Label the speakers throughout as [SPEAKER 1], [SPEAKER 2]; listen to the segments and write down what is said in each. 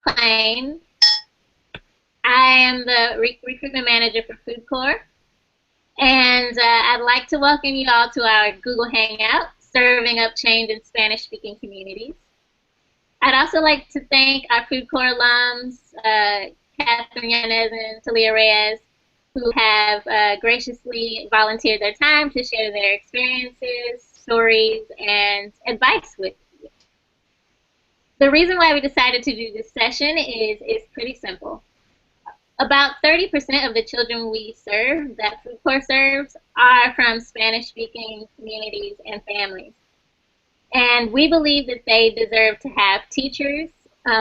[SPEAKER 1] McClain. I am the recruitment manager for FoodCorps, and I'd like to welcome you all to our Google Hangout, Serving Up Change in Spanish-Speaking Communities. I'd also like to thank our FoodCorps alums, Catherine, Yanez, and Thalya Reyes, who have graciously volunteered their time to share their experiences, stories, and advice with you. The reason why we decided to do this session is pretty simple. About 30% of the children we serve, that FoodCorps serves, are from Spanish-speaking communities and families. And we believe that they deserve to have teachers,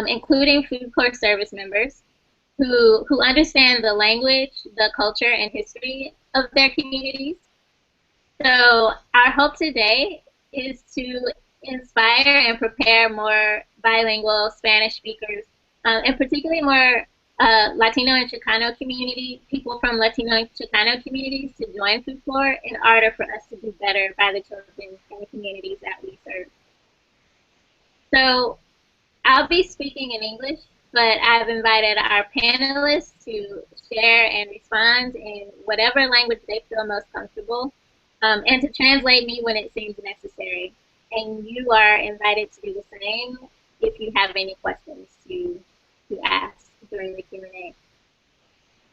[SPEAKER 1] including FoodCorps service members, who understand the language, the culture, and history of their communities. So our hope today is to inspire and prepare more bilingual Spanish speakers, and particularly more Latino and Chicano community, people from Latino and Chicano communities to join FoodCorps in order for us to do better by the children and the communities that we serve. So I'll be speaking in English, but I've invited our panelists to share and respond in whatever language they feel most comfortable, and to translate me when it seems necessary. And you are invited to do the same if you have any questions to ask during the Q&A.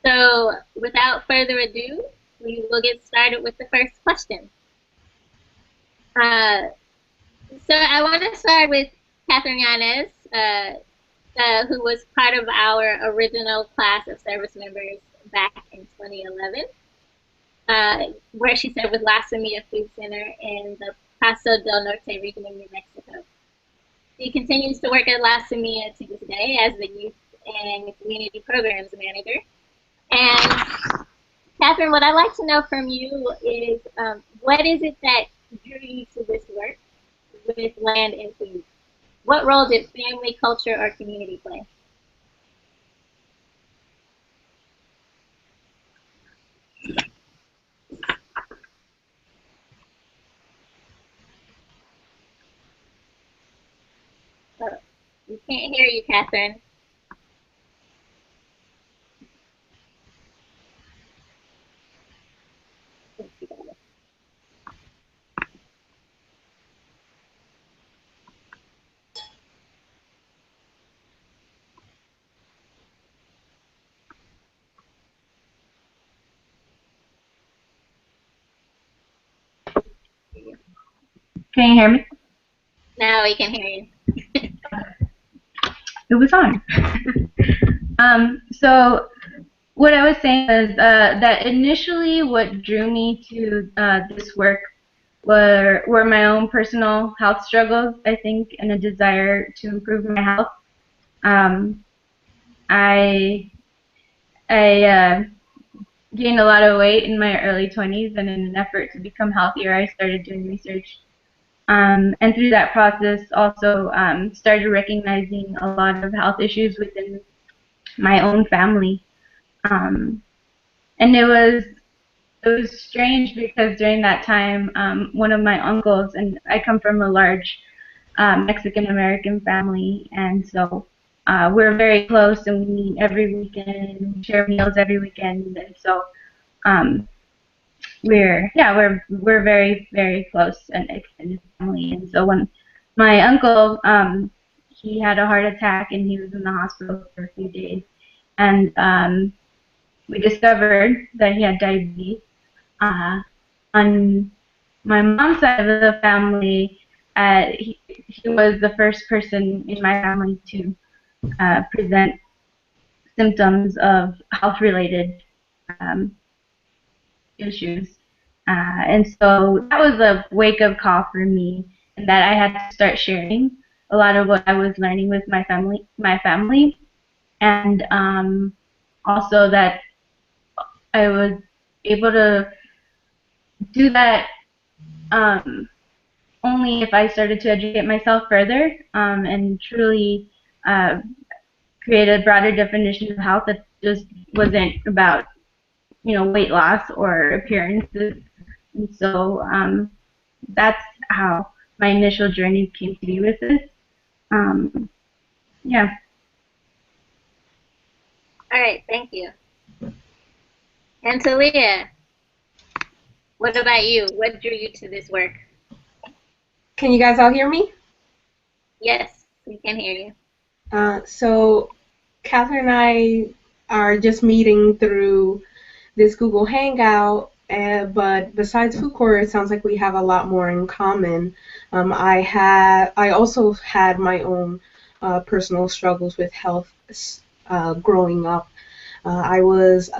[SPEAKER 1] So without further ado, we will get started with the first question. So I want to start with Catherine Yanez, who was part of our original class of service members back in 2011, where she served with La Semilla Food Center in the Paso Del Norte region of New Mexico. She continues to work at La Semilla to this day as the Youth and Community Programs Manager. And Catherine, what I'd like to know from you is, what is it that drew you to this work with land and food? What role did family, culture, or community play? Oh, we can't hear you, Catherine.
[SPEAKER 2] Can you hear me?
[SPEAKER 1] Now we can hear you.
[SPEAKER 2] It was on. So what I was saying is that initially what drew me to this work were my own personal health struggles, I think, and a desire to improve my health. I gained a lot of weight in my early 20s, and in an effort to become healthier, I started doing research. And through that process, also started recognizing a lot of health issues within my own family. And it was strange because during that time, one of my uncles, and I come from a large Mexican-American family, and so we're very close, and we meet every weekend, we share meals every weekend, and so we're very, very close and extended family. And so when my uncle, he had a heart attack and he was in the hospital for a few days, and we discovered that he had diabetes. On my mom's side of the family, he was the first person in my family to present symptoms of health-related issues. And so that was a wake-up call for me, and that I had to start sharing a lot of what I was learning with my family, and also that I was able to do that only if I started to educate myself further, and truly create a broader definition of health that just wasn't about, weight loss or appearances. And so that's how my initial journey came to be with this. Yeah.
[SPEAKER 1] All right, thank you. And Thalya, what about you? What drew you to this work?
[SPEAKER 3] Can you guys all hear me?
[SPEAKER 1] Yes, we can hear you.
[SPEAKER 3] So Catherine and I are just meeting through this Google Hangout, but besides FoodCorps, it sounds like we have a lot more in common. I also had my own personal struggles with health growing up. I was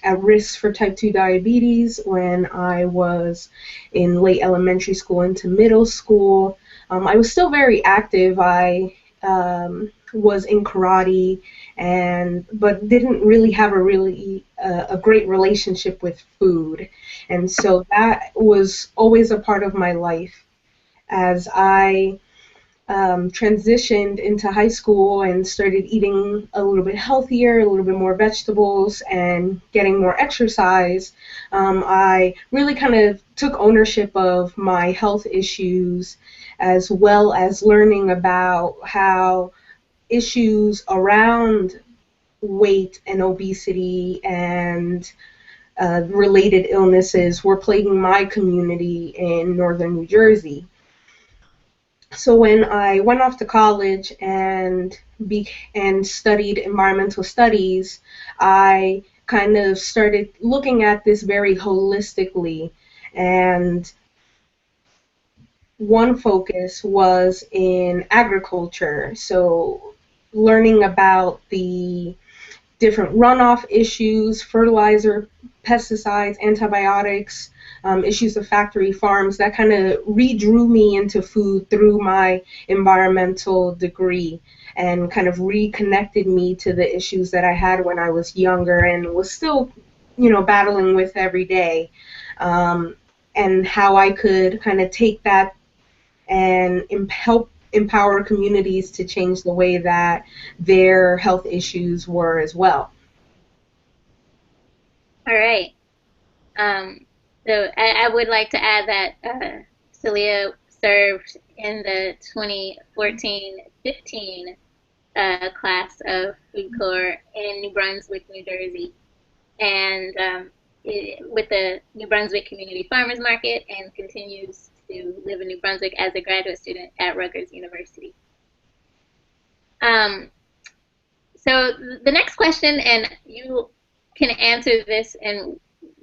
[SPEAKER 3] at risk for type 2 diabetes when I was in late elementary school into middle school. I was still very active. I was in karate, but didn't really have a great relationship with food, and so that was always a part of my life. As I transitioned into high school and started eating a little bit healthier, a little bit more vegetables, and getting more exercise, I really kind of took ownership of my health issues, as well as learning about how issues around weight and obesity and related illnesses were plaguing my community in northern New Jersey. So when I went off to college and studied environmental studies, I kind of started looking at this very holistically, and one focus was in agriculture. So learning about the different runoff issues, fertilizer, pesticides, antibiotics, issues of factory farms, that kind of redrew me into food through my environmental degree and kind of reconnected me to the issues that I had when I was younger and was still, battling with every day, and how I could kind of take that and help empower communities to change the way that their health issues were as well.
[SPEAKER 1] All right. So I would like to add that Celia served in the 2014-15 class of Food Corps in New Brunswick, New Jersey, and with the New Brunswick Community Farmers Market, and continues to live in New Brunswick as a graduate student at Rutgers University. So the next question, and you can answer this in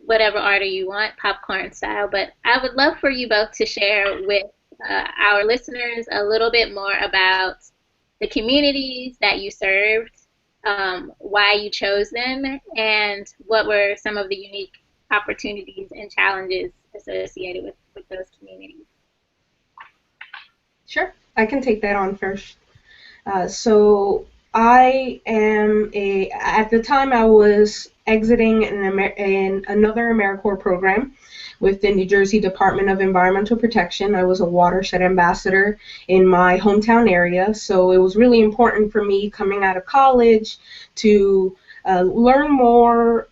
[SPEAKER 1] whatever order you want, popcorn style, but I would love for you both to share with our listeners a little bit more about the communities that you served, why you chose them, and what were some of the unique opportunities and challenges associated with those communities.
[SPEAKER 3] Sure, I can take that on first. So I am at the time I was exiting in another AmeriCorps program with the New Jersey Department of Environmental Protection. I was a watershed ambassador in my hometown area, so it was really important for me coming out of college to learn more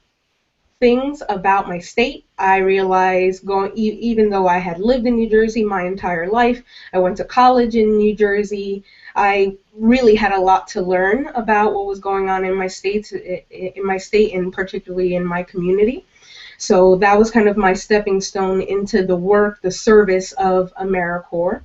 [SPEAKER 3] things about my state. I realized even though I had lived in New Jersey my entire life, I went to college in New Jersey, I really had a lot to learn about what was going on in my state and particularly in my community. So that was kind of my stepping stone into the work, the service of AmeriCorps.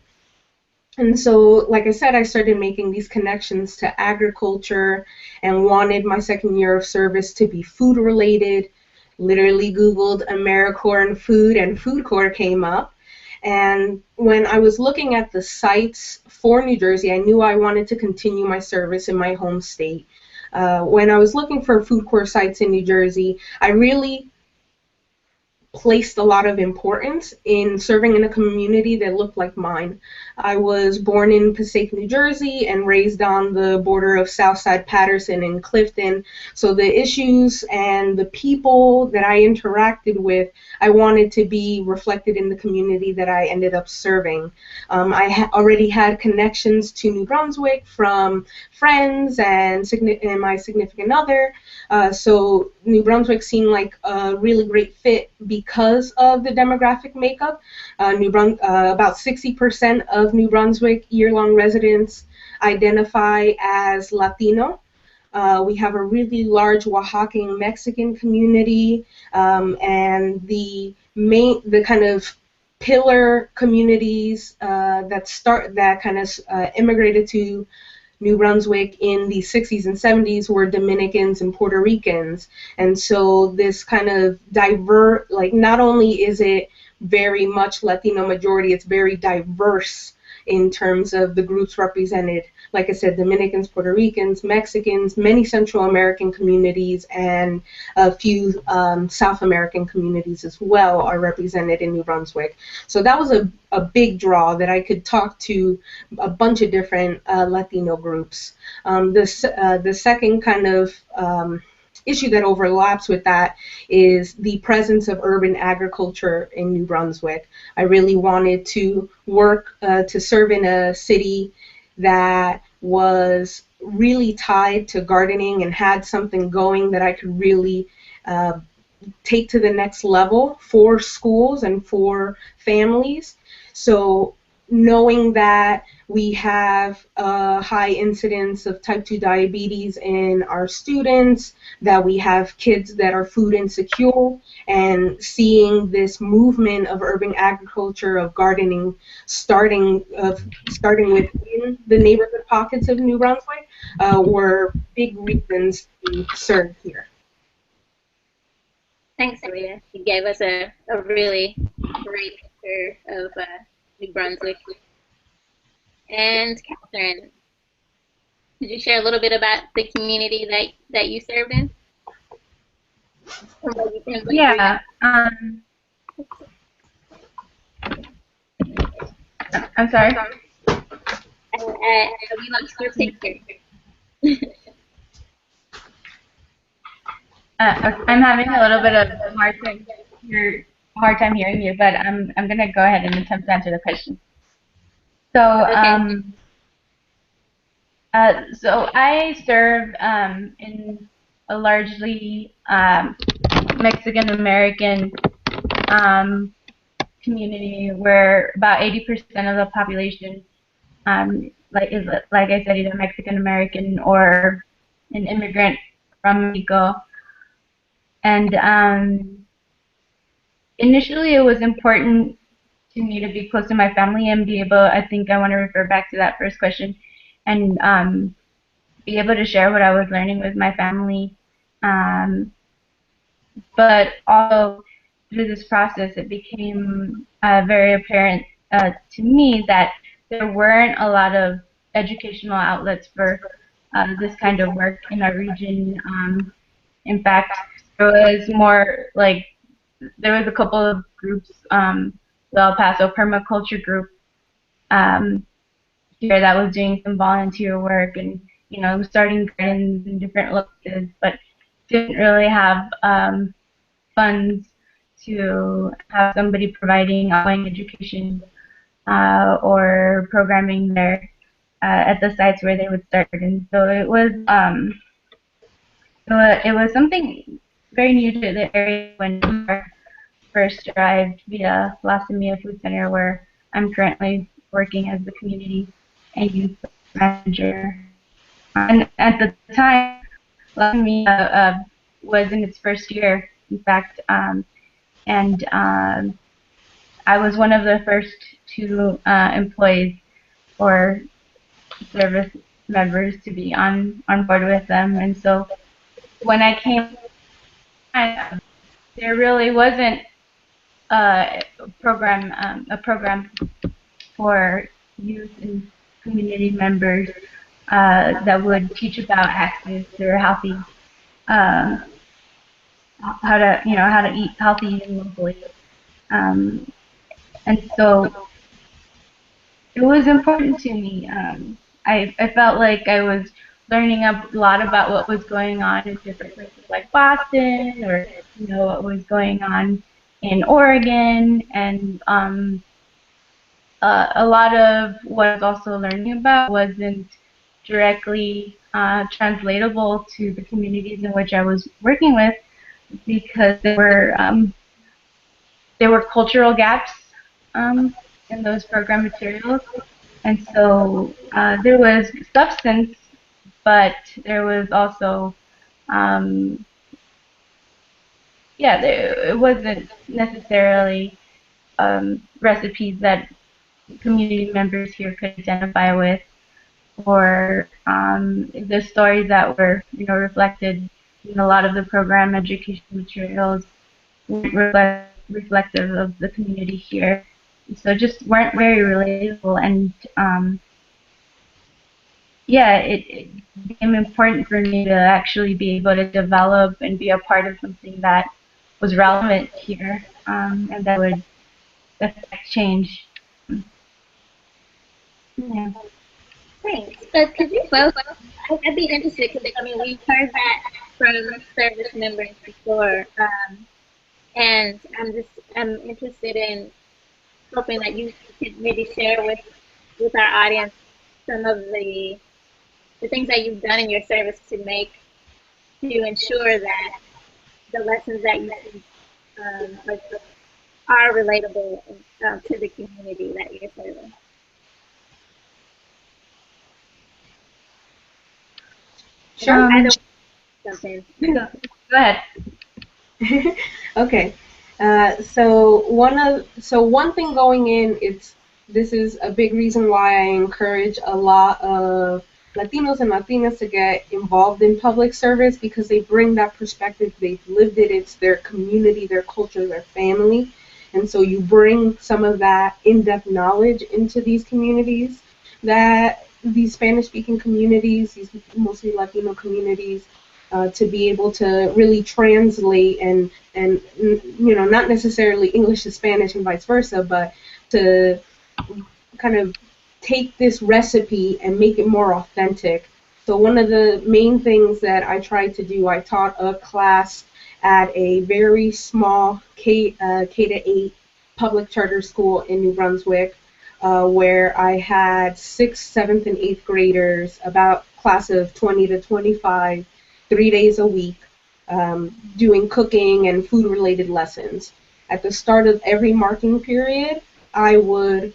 [SPEAKER 3] And so, like I said, I started making these connections to agriculture and wanted my second year of service to be food related. Literally Googled AmeriCorps and FoodCorps came up. And when I was looking at the sites for New Jersey, I knew I wanted to continue my service in my home state. When I was looking for FoodCorps sites in New Jersey, I really placed a lot of importance in serving in a community that looked like mine. I was born in Passaic, New Jersey, and raised on the border of Southside Patterson and Clifton. So the issues and the people that I interacted with, I wanted to be reflected in the community that I ended up serving. I already had connections to New Brunswick from friends and my significant other. So New Brunswick seemed like a really great fit because of the demographic makeup. About 60% of New Brunswick year-long residents identify as Latino. We have a really large Oaxacan Mexican community, and the kind of pillar communities that kind of immigrated to New Brunswick in the 60s and 70s were Dominicans and Puerto Ricans. And so this kind of like not only is it very much Latino majority, it's very diverse in terms of the groups represented. Like I said, Dominicans, Puerto Ricans, Mexicans, many Central American communities, and a few South American communities as well are represented in New Brunswick. So that was a big draw that I could talk to a bunch of different Latino groups. The second kind of issue that overlaps with that is the presence of urban agriculture in New Brunswick. I really wanted to work to serve in a city that was really tied to gardening and had something going that I could really take to the next level for schools and for families. So knowing that we have a high incidence of type 2 diabetes in our students, that we have kids that are food insecure, and seeing this movement of urban agriculture, of gardening, starting within the neighborhood pockets of New Brunswick, were big reasons to serve here.
[SPEAKER 1] Thanks, Thalya. You gave us a really great picture of New Brunswick. And Catherine, could you share a little bit about the community that you served in?
[SPEAKER 2] Yeah. I'm sorry?
[SPEAKER 1] We lost your picture.
[SPEAKER 2] I'm having a little bit of a hard time hearing you, but I'm going to go ahead and attempt to answer the question. So, so I serve in a largely Mexican American community where about 80% of the population is, like I said, either Mexican American or an immigrant from Mexico. And initially, it was important to me to be close to my family and be able, I think I want to refer back to that first question, and be able to share what I was learning with my family. But also, through this process, it became very apparent to me that there weren't a lot of educational outlets for this kind of work in our region. In fact, there was more like, there was a couple of groups, the El Paso Permaculture Group here that was doing some volunteer work and, starting gardens in different locations, but didn't really have funds to have somebody providing ongoing education or programming there at the sites where they would start. And so it was something very new to the area when we first arrived via Semilla Food Center, where I'm currently working as the community and youth manager. And at the time, Semilla was in its first year, in fact, and I was one of the first two employees or service members to be on board with them. And so when I came, there really wasn't a program for youth and community members that would teach about access or healthy, how to eat healthy eating locally, and so it was important to me. I felt like I was learning a lot about what was going on in different places like Boston, or what was going on in Oregon, and a lot of what I was also learning about wasn't directly translatable to the communities in which I was working with, because there were cultural gaps in those program materials, and so there was substance, but there was also, it wasn't necessarily recipes that community members here could identify with, or the stories that were, reflected in a lot of the program education materials weren't reflective of the community here. So just weren't very relatable, and it became important for me to actually be able to develop and be a part of something that was relevant here, and that would affect change. Yeah.
[SPEAKER 1] Thanks. Could you both, I'd be interested because I mean we've heard that from service members before, and I'm interested in hoping that you could maybe share with our audience some of the things that you've done in your service to ensure that the lessons that you teach are relatable to the community that you're serving.
[SPEAKER 3] Sure.
[SPEAKER 1] I don't jump in.
[SPEAKER 2] Go ahead.
[SPEAKER 3] Okay. So one thing going in, this is a big reason why I encourage a lot of Latinos and Latinas to get involved in public service, because they bring that perspective. They've lived it. It's their community, their culture, their family. And so you bring some of that in-depth knowledge into these communities, that these Spanish-speaking communities, these mostly Latino communities, to be able to really translate and not necessarily English to Spanish and vice versa, but to kind of take this recipe and make it more authentic. So one of the main things that I tried to do, I taught a class at a very small K to 8 public charter school in New Brunswick, where I had 6th, 7th, and 8th graders, about class of 20 to 25, 3 days a week, doing cooking and food-related lessons. At the start of every marking period, I would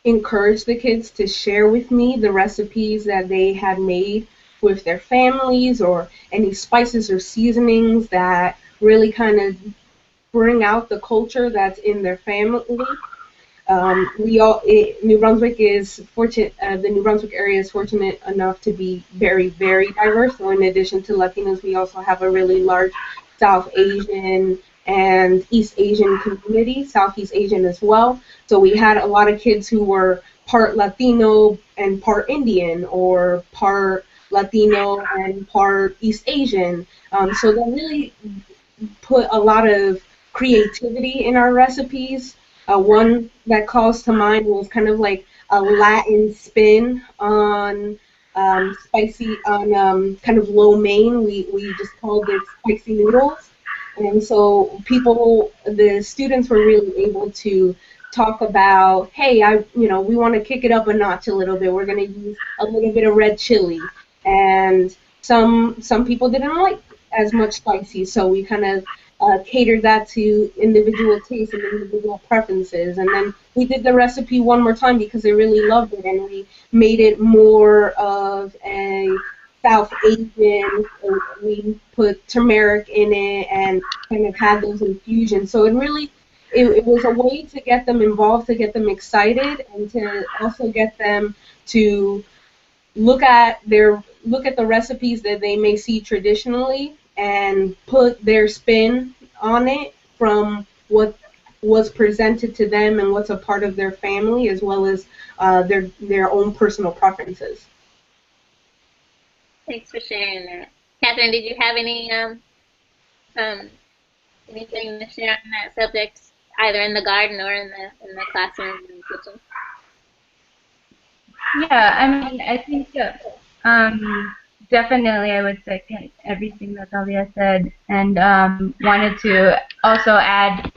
[SPEAKER 3] encourage the kids to share with me the recipes that they had made with their families, or any spices or seasonings that really kind of bring out the culture that's in their family. New Brunswick is fortunate. The New Brunswick area is fortunate enough to be very, very diverse. So in addition to Latinos, we also have a really large South Asian and East Asian community, Southeast Asian as well. So we had a lot of kids who were part Latino and part Indian, or part Latino and part East Asian. So that really put a lot of creativity in our recipes. One that calls to mind was kind of like a Latin spin on kind of lo mein. We just called it spicy noodles. And so the students were really able to talk about, hey, we want to kick it up a notch a little bit. We're going to use a little bit of red chili. And some people didn't like as much spicy, so we kind of catered that to individual tastes and individual preferences. And then we did the recipe one more time because they really loved it, and we made it more of a South Asian. We put turmeric in it and kind of had those infusions. So it was a way to get them involved, to get them excited, and to also get them to look at the recipes that they may see traditionally and put their spin on it from what was presented to them and what's a part of their family, as well as their own personal preferences.
[SPEAKER 1] Thanks for sharing that. Catherine, did you have anything to share on that subject, either in the garden or in the classroom and the kitchen?
[SPEAKER 2] Yeah, I mean, I think definitely I would second everything that Thalya said, and wanted to also add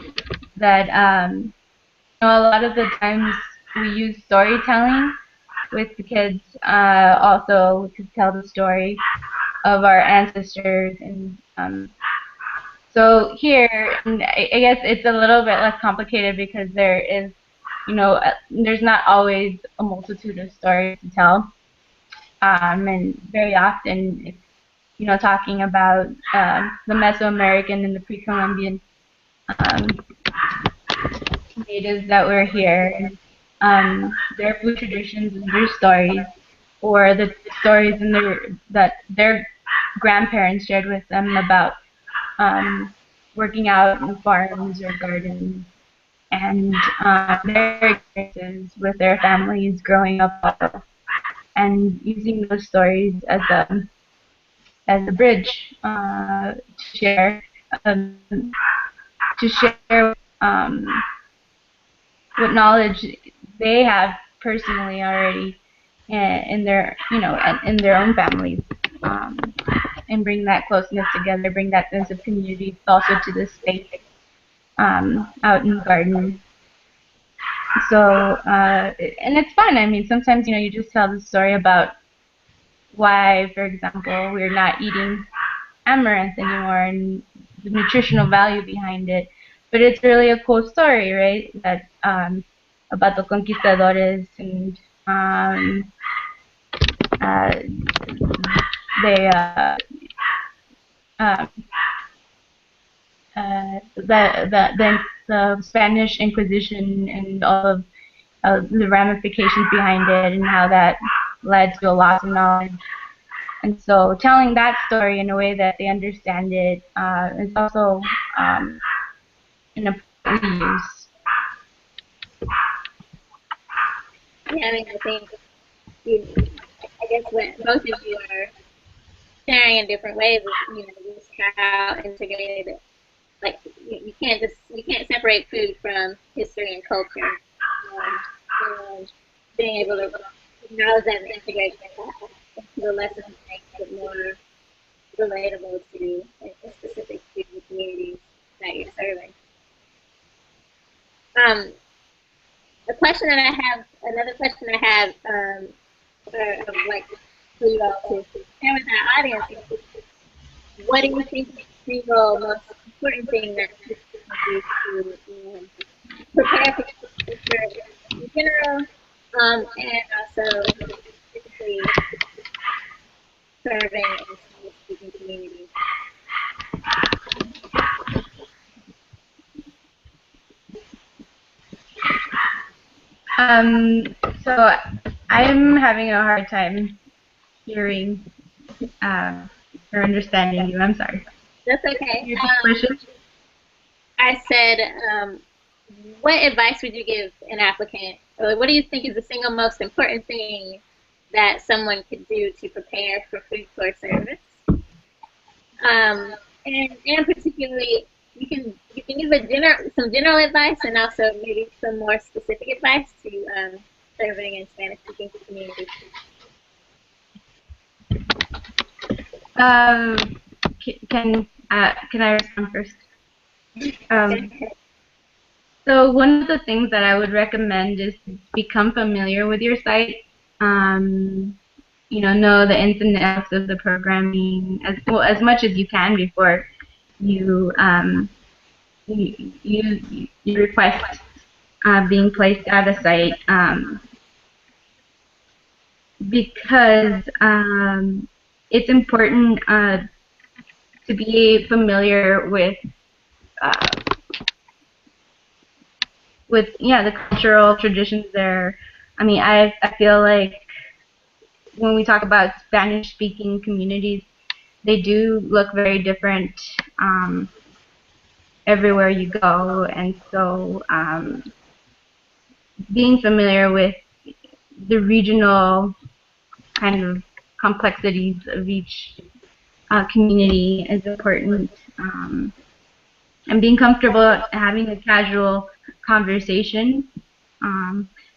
[SPEAKER 2] that a lot of the times we use storytelling with the kids, also to tell the story of our ancestors, and so here, and I guess it's a little bit less complicated because there is, there's not always a multitude of stories to tell. and very often it's, you know, talking about the Mesoamerican and the pre-Columbian um, natives that were here, their food traditions and their stories, or the stories in that their grandparents shared with them about working out in farms or gardens, and their experiences with their families growing up, and using those stories as a bridge um, to share what knowledge they have personally already in their, you know, in their own families, um, and bring that closeness together, bring that sense of community also to the space out in the garden. So and it's fun. I mean, sometimes, you know, you just tell the story about why, for example, we're not eating amaranth anymore and the nutritional value behind it. But it's really a cool story, right? That about the conquistadores, and uh, they um, the Spanish Inquisition and all of the ramifications behind it, and how that led to a loss of knowledge. And so telling that story in a way that they understand it is also an important use.
[SPEAKER 1] Yeah, I mean, I think I guess when both of you are sharing in different ways, you know, just how integrated. Like you can't separate food from history and culture. And being able to acknowledge that and integrate that into the lessons makes it more relatable to like, the specific food communities that you're serving. The question that I have, another question I have, like for you all to share with our audience is, what do you think is the single most important thing that people can do to prepare for culture in general, and also specifically serving in Spanish-speaking communities?
[SPEAKER 2] So I'm having a hard time hearing or understanding you. I'm sorry.
[SPEAKER 1] That's okay.
[SPEAKER 2] Your question?
[SPEAKER 1] I said, what advice would you give an applicant, or what do you think is the single most important thing that someone could do to prepare for FoodCorps service? And particularly, you can give some general advice, and also maybe some more specific advice to serving in Spanish-speaking communities.
[SPEAKER 2] Can I respond first? So one of the things that I would recommend is to become familiar with your site. You know the ins and outs of the programming as much as you can before you you request being placed at a site, because it's important to be familiar with the cultural traditions there. I mean, I feel like when we talk about Spanish-speaking communities, they do look very different everywhere you go, and so being familiar with the regional kind of complexities of each community is important, and being comfortable having a casual conversation,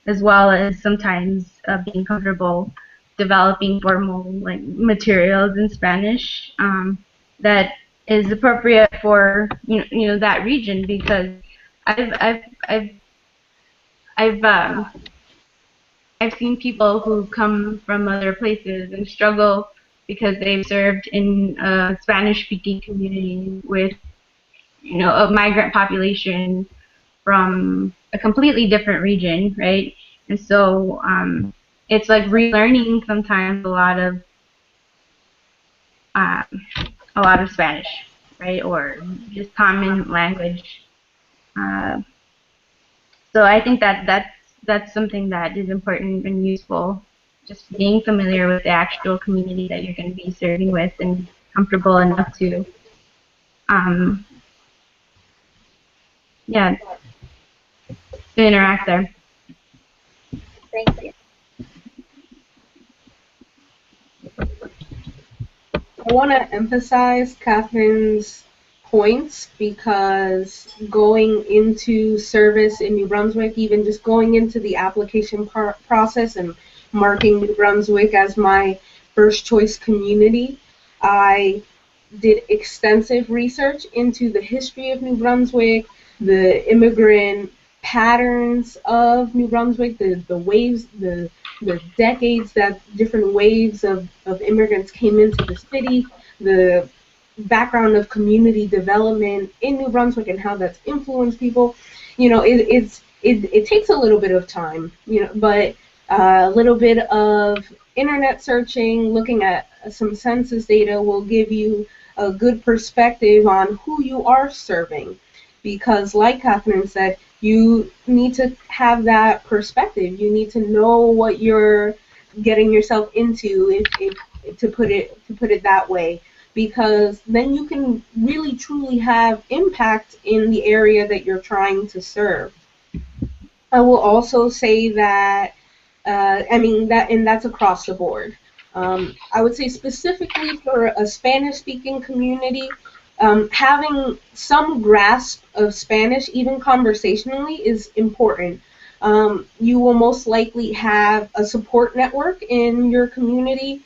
[SPEAKER 2] as well as sometimes being comfortable developing formal like materials in Spanish that is appropriate for you know that region, because I've I've seen people who come from other places and struggle because they've served in a Spanish-speaking community with a migrant population from a completely different region, right? And so it's like relearning sometimes um, a lot of Spanish, right, or just common language. Uh, so I think that's something that is important and useful. Just being familiar with the actual community that you're going to be serving with and comfortable enough to, um, yeah, to interact there.
[SPEAKER 1] Thank you.
[SPEAKER 3] I want to emphasize Catherine's points because going into service in New Brunswick, even just going into the application process and marking New Brunswick as my first choice community, I did extensive research into the history of New Brunswick, the immigrant patterns of New Brunswick, the waves, the decades that different waves of immigrants came into the city, the background of community development in New Brunswick and how that's influenced people. You know, it takes a little bit of time, you know, but a little bit of internet searching, looking at some census data will give you a good perspective on who you are serving. Because like Catherine said, you need to have that perspective. You need to know what you're getting yourself into, if to put it that way, because then you can really truly have impact in the area that you're trying to serve. I will also say that and that's across the board. I would say specifically for a Spanish-speaking community, having some grasp of Spanish, even conversationally, is important. You will most likely have a support network in your community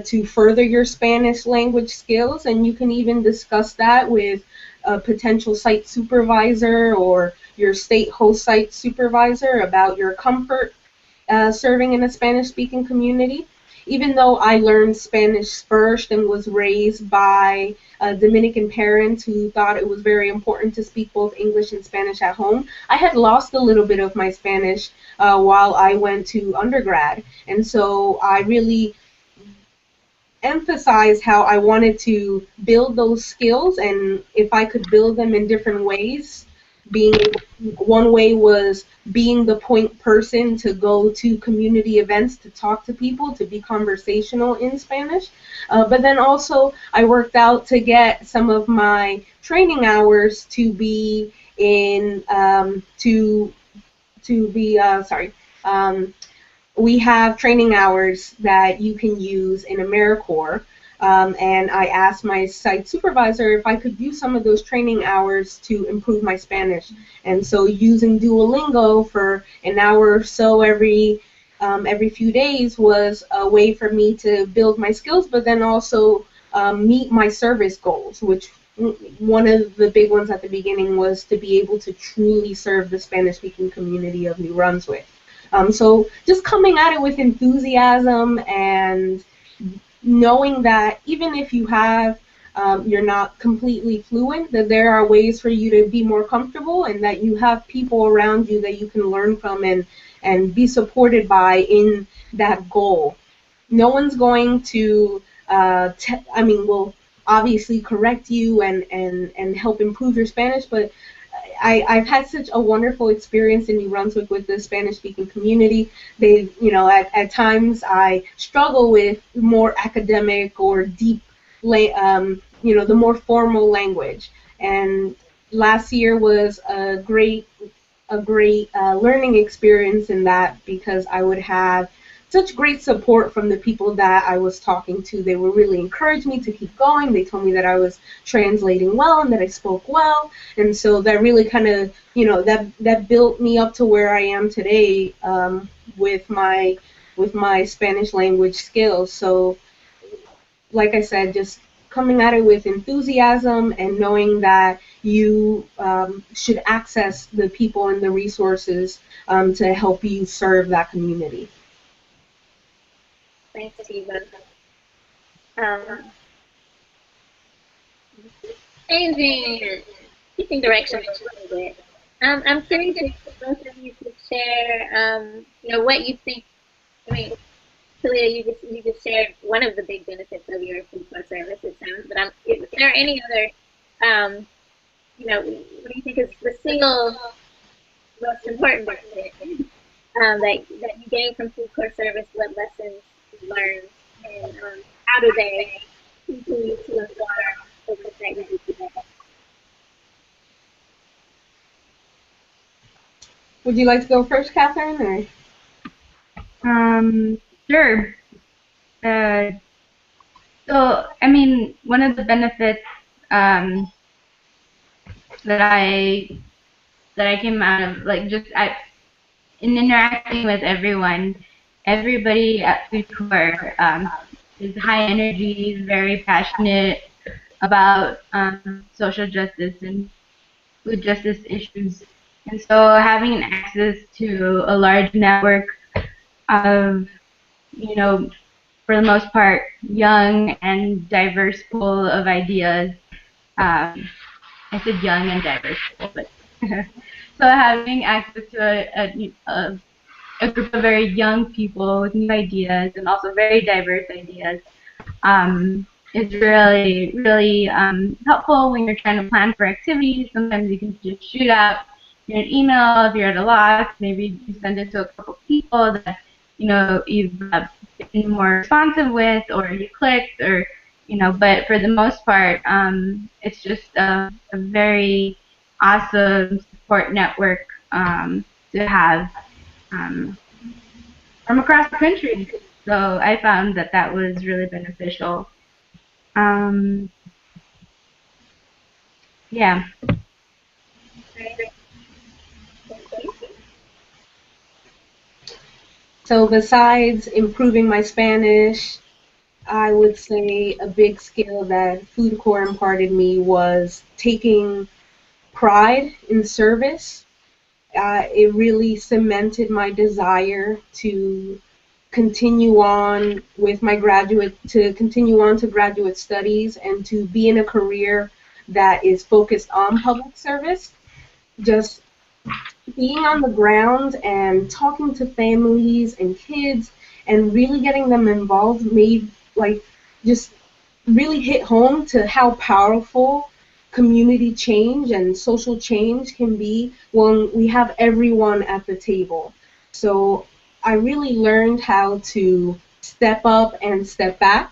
[SPEAKER 3] to further your Spanish language skills, and you can even discuss that with a potential site supervisor or your state host site supervisor about your comfort serving in a Spanish-speaking community. Even though I learned Spanish first and was raised by Dominican parents who thought it was very important to speak both English and Spanish at home, I had lost a little bit of my Spanish while I went to undergrad. And so I really emphasized how I wanted to build those skills, and if I could build them in different ways, one way was being the point person to go to community events to talk to people, to be conversational in Spanish. But then also I worked out to get some of my training hours to be in we have training hours that you can use in AmeriCorps. And I asked my site supervisor if I could use some of those training hours to improve my Spanish. And so using Duolingo for an hour or so every few days was a way for me to build my skills, but then also meet my service goals, which one of the big ones at the beginning was to be able to truly serve the Spanish-speaking community of New Brunswick. So just coming at it with enthusiasm and knowing that even if you're not completely fluent, that there are ways for you to be more comfortable, and that you have people around you that you can learn from and be supported by in that goal. No one's going to, will obviously correct you and help improve your Spanish, but I've had such a wonderful experience in New Brunswick with the Spanish-speaking community. They, at times I struggle with more academic or deep, the more formal language. And last year was a great learning experience in that, because I would have such great support from the people that I was talking to. They were really encouraged me to keep going. They told me that I was translating well and that I spoke well. And so that really kind of, that built me up to where I am today with my Spanish language skills. So like I said, just coming at it with enthusiasm and knowing that you should access the people and the resources to help you serve that community.
[SPEAKER 1] Thanks, Eva. Keeping direction a little bit. I'm curious if both of you could share, what you think. I mean, Thalya, you just shared one of the big benefits of your FoodCorps service. It sounds, but is there any other, what do you think is the single most important benefit that you gain from FoodCorps service? What lessons you learned, and how do they continue to inform the work that you do today?
[SPEAKER 3] Would you like to go first, Catherine? Or?
[SPEAKER 2] Sure. So, I mean, one of the benefits that I came out of, like, in interacting with everyone, everybody at FoodCorps is high energy, very passionate about social justice and food justice issues. And so having access to a large network of, for the most part, young and diverse pool of ideas. I said young and diverse pool, but so having access to a group of very young people with new ideas and also very diverse ideas is really, really helpful when you're trying to plan for activities. Sometimes you can just shoot out an email if you're at a loss. Maybe you send it to a couple people that you've been more responsive with, or you clicked, or But for the most part, it's just a very awesome support network to have from across the country. So I found that was really beneficial. Yeah.
[SPEAKER 3] So besides improving my Spanish, I would say a big skill that FoodCorps imparted me was taking pride in service. It really cemented my desire to continue on with my graduate studies and to be in a career that is focused on public service. Just being on the ground and talking to families and kids and really getting them involved made just really hit home to how powerful community change and social change can be when we have everyone at the table. So I really learned how to step up and step back.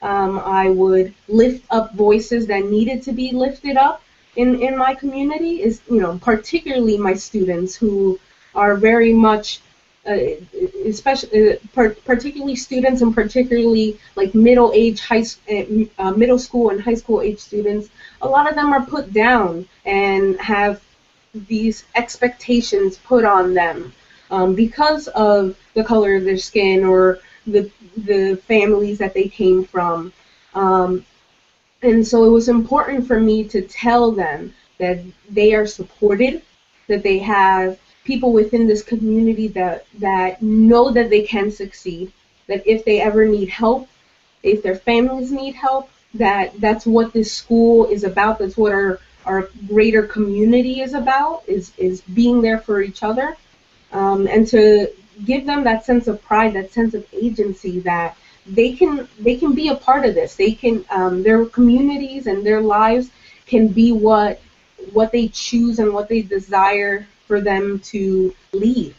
[SPEAKER 3] I would lift up voices that needed to be lifted up in my community, is particularly my students, who are very much particularly students, and particularly like middle school and high school age students. A lot of them are put down and have these expectations put on them because of the color of their skin or the families that they came from. And so it was important for me to tell them that they are supported, that they have people within this community that know that they can succeed, that if they ever need help, if their families need help, that's what this school is about. That's what our greater community is about, is being there for each other, and to give them that sense of pride, that sense of agency, that they can be a part of this. They can their communities and their lives can be what they choose and what they desire for them to lead.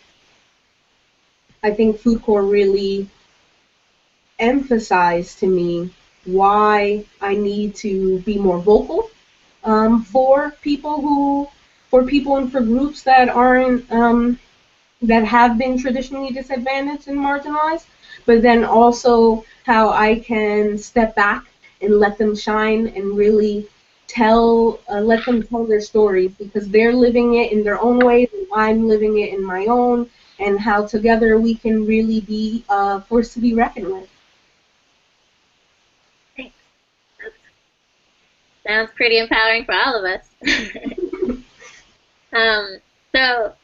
[SPEAKER 3] I think FoodCorps really emphasized to me why I need to be more vocal for people and for groups that aren't that have been traditionally disadvantaged and marginalized, but then also how I can step back and let them shine and really let them tell their stories, because they're living it in their own ways and I'm living it in my own, and how together we can really be a force to be reckoned with.
[SPEAKER 1] Thanks. That sounds pretty empowering for all of us. So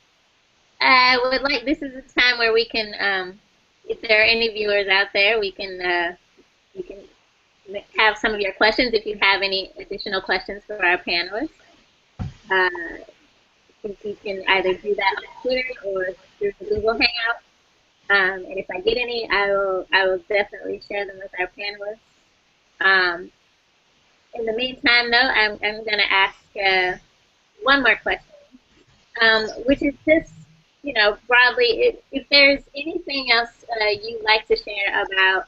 [SPEAKER 1] I would like, this is a time where we can, if there are any viewers out there, we can have some of your questions. If you have any additional questions for our panelists, you can either do that on Twitter or through the Google Hangout. And if I get any, I will definitely share them with our panelists. In the meantime, though, I'm going to ask one more question, which is just, broadly, if there's anything else you'd like to share about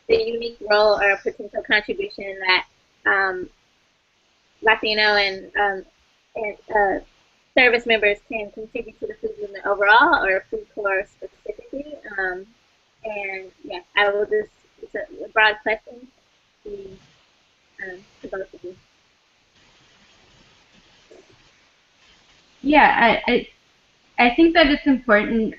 [SPEAKER 1] the unique role or potential contribution that Latino and service members can contribute to the food movement overall, or FoodCorps specifically. And yeah, I will just, it's a broad question to both of you.
[SPEAKER 2] Yeah, I think that it's important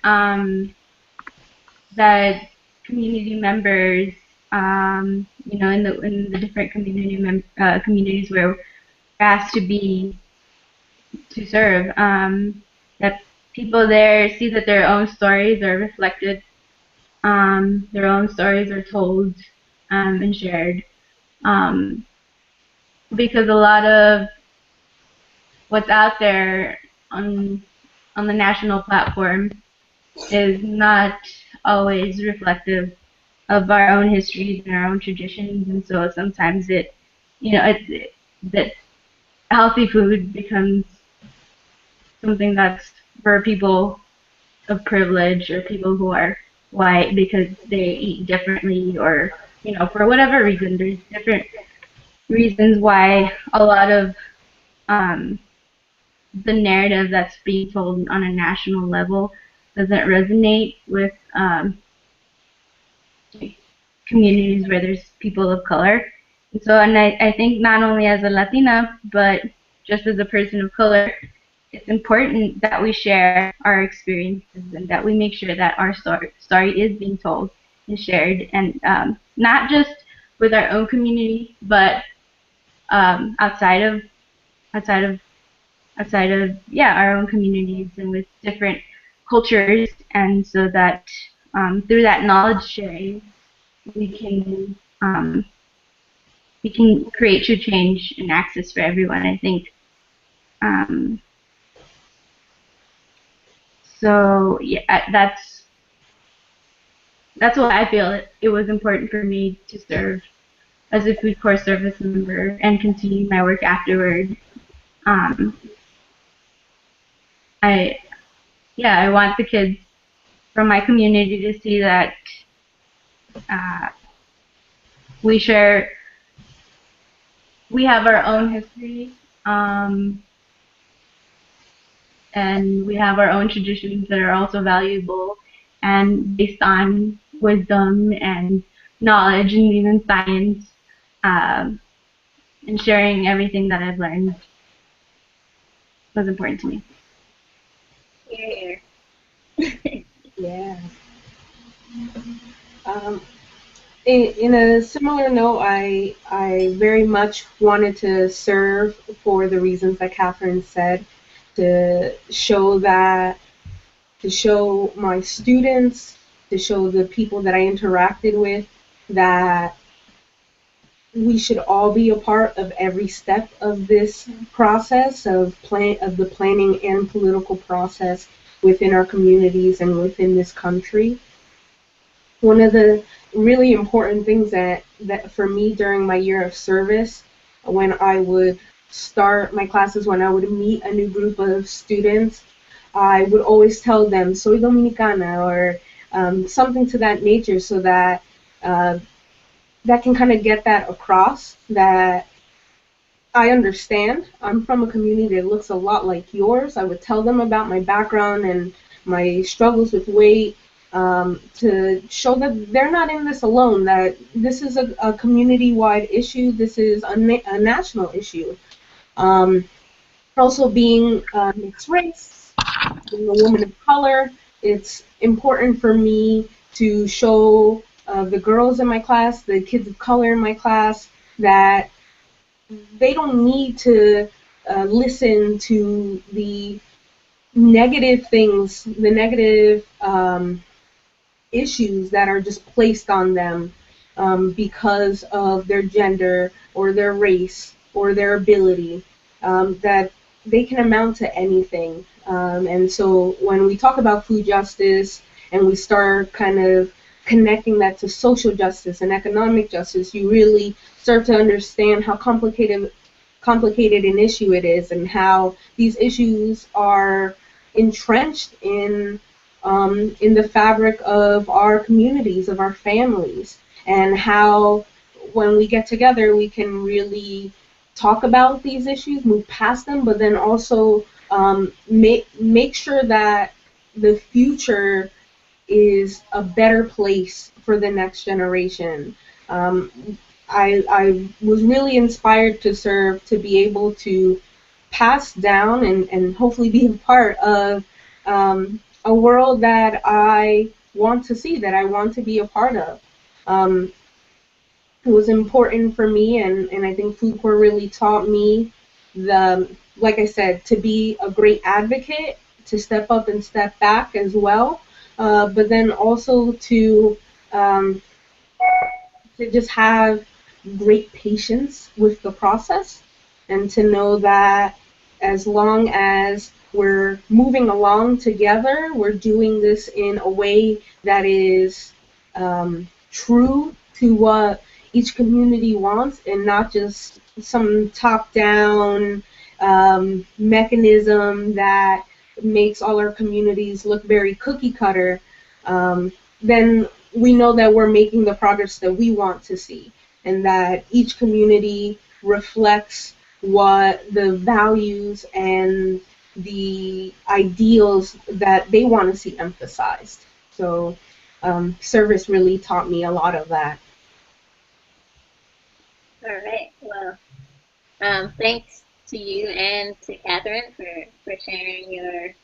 [SPEAKER 2] that community members, in the different communities where we're asked to serve, that people there see that their own stories are reflected, their own stories are told and shared, because a lot of what's out there on the national platform is not always reflective of our own histories and our own traditions, and so sometimes that healthy food becomes something that's for people of privilege or people who are white because they eat differently, or for whatever reason. There's different reasons why a lot of the narrative that's being told on a national level doesn't resonate with communities where there's people of color. And so, and I think not only as a Latina, but just as a person of color, it's important that we share our experiences and that we make sure that our story is being told and shared, and not just with our own community, but outside of our own communities and with different cultures, and so that through that knowledge sharing, we can create true change and access for everyone. I think. So yeah, that's why I feel it was important for me to serve as a FoodCorps service member and continue my work afterward. I want the kids from my community to see that we have our own history, and we have our own traditions that are also valuable and based on wisdom and knowledge and even science, and sharing everything that I've learned was important to me.
[SPEAKER 1] Here.
[SPEAKER 3] Yeah. In a similar note, I very much wanted to serve for the reasons that Catherine said, to show my students, to show the people that I interacted with, that we should all be a part of every step of this process of the planning and political process within our communities and within this country. One of the really important things that for me during my year of service, when I would start my classes, when I would meet a new group of students, I would always tell them, soy dominicana, or something to that nature, so that that can kind of get that across, that I understand. I'm from a community that looks a lot like yours. I would tell them about my background and my struggles with weight, to show that they're not in this alone, that this is a community-wide issue, this is a national issue. Also being mixed race, being a woman of color, it's important for me to show the girls in my class, the kids of color in my class, that they don't need to listen to the negative things, the negative issues that are just placed on them because of their gender or their race or their ability, that they can amount to anything. And so when we talk about food justice and we start kind of connecting that to social justice and economic justice, you really start to understand how complicated an issue it is, and how these issues are entrenched in the fabric of our communities, of our families, and how when we get together we can really talk about these issues, move past them, but then also make sure that the future is a better place for the next generation. Um, I was really inspired to serve, to be able to pass down and hopefully be a part of a world that I want to see, that I want to be a part of. Um, it was important for me, and I think FoodCorps really taught me like I said, to be a great advocate, to step up and step back as well, but then also um, to just have great patience with the process, and to know that as long as we're moving along together, we're doing this in a way that is true to what each community wants, and not just some top-down mechanism that makes all our communities look very cookie cutter. Then we know that we're making the progress that we want to see, and that each community reflects what the values and the ideals that they want to see emphasized. So service really taught me a lot of that.
[SPEAKER 1] All right. Well, thanks to you and to Catherine for sharing your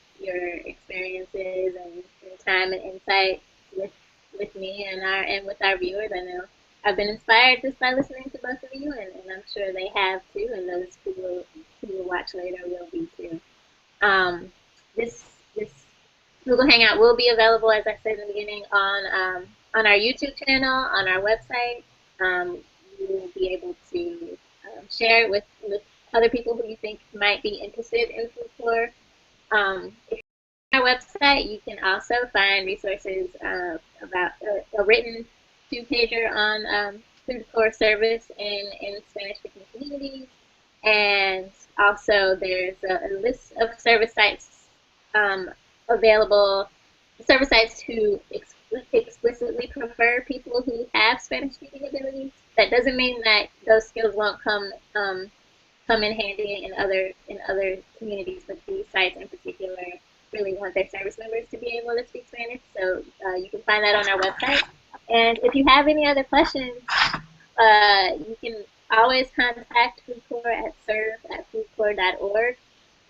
[SPEAKER 1] experiences and time and insight with me and with our viewers. I know I've been inspired just by listening to both of you, and I'm sure they have too, and those who will watch later will be too. This Google Hangout will be available, as I said in the beginning, on our YouTube channel, on our website. You will be able to share it with other people who you think might be interested in FoodCorps. If you're on our website, you can also find resources about a written two-pager on FoodCorps service in Spanish-speaking communities, and also there's a list of service sites available, service sites who explicitly prefer people who have Spanish-speaking abilities. That doesn't mean that those skills won't come in handy in other communities, but these sites in particular really want their service members to be able to speak Spanish. So you can find that on our website. And if you have any other questions, you can always contact FoodCorps at serve@foodcorps.org.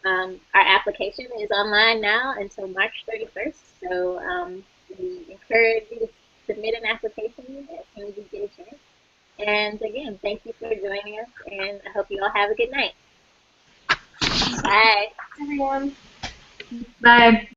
[SPEAKER 1] Our application is online now until March 31st, so we encourage you to submit an application as soon as you get a chance. And again, thank you for joining us, and I hope you all have a good night. Bye.
[SPEAKER 3] Everyone.
[SPEAKER 2] Bye.